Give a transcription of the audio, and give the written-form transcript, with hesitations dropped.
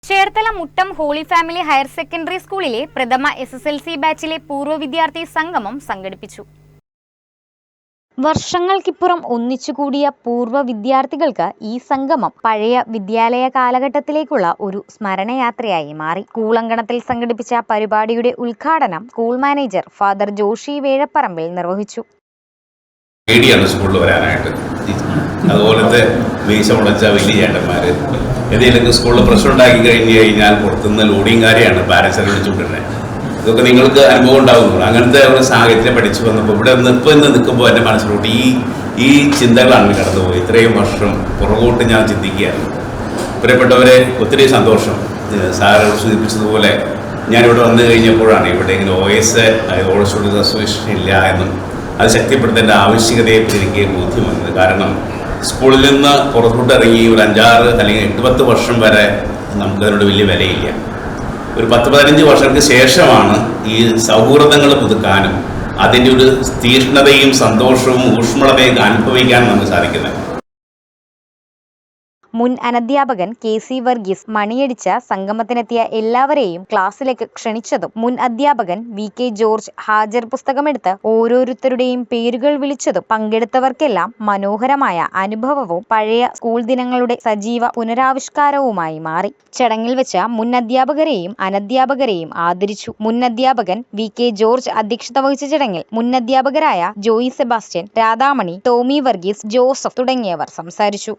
Cherthala Muttom holy family higher secondary സ്കൂളിലെ പ്രഥമ SSLC ബാച്ചിലെ പൂർവ്വ വിദ്യാർത്ഥി സംഗമം സംഘടിപ്പിച്ചു. വർഷങ്ങൾക്കിപ്പുറം ഒന്നിച്ചുകൂടിയ പൂർവ്വ വിദ്യാർത്ഥികൾക്ക് ഈ സംഗമം പഴയ വിദ്യാലയ കാലഘട്ടത്തിലേക്കുള്ള ഒരു സ്മരണയാത്രയായി മാറി. സ്കൂളങ്കണത്തിൽ സംഘടിപ്പിച്ച പരിപാടിയുടെ ഉദ്ഘാടനം school manager father Joshy Vezhaparambil നിർവഹിച്ചു. സ്കൂളിൽ വരാനായിട്ട് അതുപോലത്തെ മീശ മുളച്ച വലിയ ചേട്ടന്മാർ എന്തെങ്കിലും സ്കൂളിൽ പ്രശ്നം ഉണ്ടാക്കി കഴിഞ്ഞാൽ പുറത്തുനിന്ന് ലോഡിങ് കാര്യമാണ് പാരൻസിനെ വിളിച്ചുകൊണ്ടിരുന്നത്. ഇതൊക്കെ നിങ്ങൾക്ക് അനുഭവം ഉണ്ടാകുന്നുള്ളൂ. അങ്ങനത്തെ ഒരു സാഹചര്യം പഠിച്ചു വന്നപ്പോൾ ഇവിടെ ഇന്ന് നിൽക്കുമ്പോൾ എൻ്റെ മനസ്സിലോട്ട് ഈ ചിന്തകളാണ് കടന്നുപോയി. ഇത്രയും വർഷം പുറകോട്ട് ഞാൻ ചിന്തിക്കുകയാണ്. പ്രിയപ്പെട്ടവരെ, ഒത്തിരി സന്തോഷം. സാറ് സൂചിപ്പിച്ചതുപോലെ ഞാനിവിടെ വന്നു കഴിഞ്ഞപ്പോഴാണ് ഇവിടെ ഇങ്ങനെ OS ഓൾ സ്റ്റുഡൻസ് അസോസിയേഷൻ ഇല്ല എന്നും അത് ശക്തിപ്പെടുത്തേണ്ട ആവശ്യകതയെപ്പറ്റി എനിക്ക് ബോധ്യം വന്നത്. കാരണം സ്കൂളിൽ നിന്ന് പുറത്തോട്ട് ഇറങ്ങി ഒരു 5-6 അല്ലെങ്കിൽ 8-10 വർഷം വരെ നമുക്കതിനോട് വലിയ വിലയില്ല. ഒരു 10-15 വർഷങ്ങൾക്ക് ശേഷമാണ് ഈ സൗഹൃദങ്ങൾ പുതുക്കാനും അതിൻ്റെ ഒരു തീഷ്ണതയും സന്തോഷവും ഊഷ്മളതയും അനുഭവിക്കാനും നമുക്ക് സാധിക്കുന്നത്. മുൻ അനധ്യാപകൻ KC വർഗീസ് മണിയടിച്ച സംഗമത്തിനെത്തിയ എല്ലാവരെയും ക്ലാസ്സിലേക്ക് ക്ഷണിച്ചതും മുൻ അധ്യാപകൻ VK ജോർജ് ഹാജർ പുസ്തകമെടുത്ത് ഓരോരുത്തരുടെയും പേരുകൾ വിളിച്ചതും പങ്കെടുത്തവർക്കെല്ലാം മനോഹരമായ അനുഭവവും പഴയ സ്കൂൾ ദിനങ്ങളുടെ സജീവ പുനരാവിഷ്കാരവുമായി മാറി. ചടങ്ങിൽ വെച്ച മുൻ അധ്യാപകരെയും അനധ്യാപകരെയും ആദരിച്ചു. മുൻ അധ്യാപകൻ VK ജോർജ് അധ്യക്ഷത വഹിച്ച ചടങ്ങിൽ മുൻ അധ്യാപകരായ ജോയി സെബാസ്റ്റ്യൻ, രാധാമണി, ടോമി വർഗീസ്, ജോസഫ് തുടങ്ങിയവർ സംസാരിച്ചു.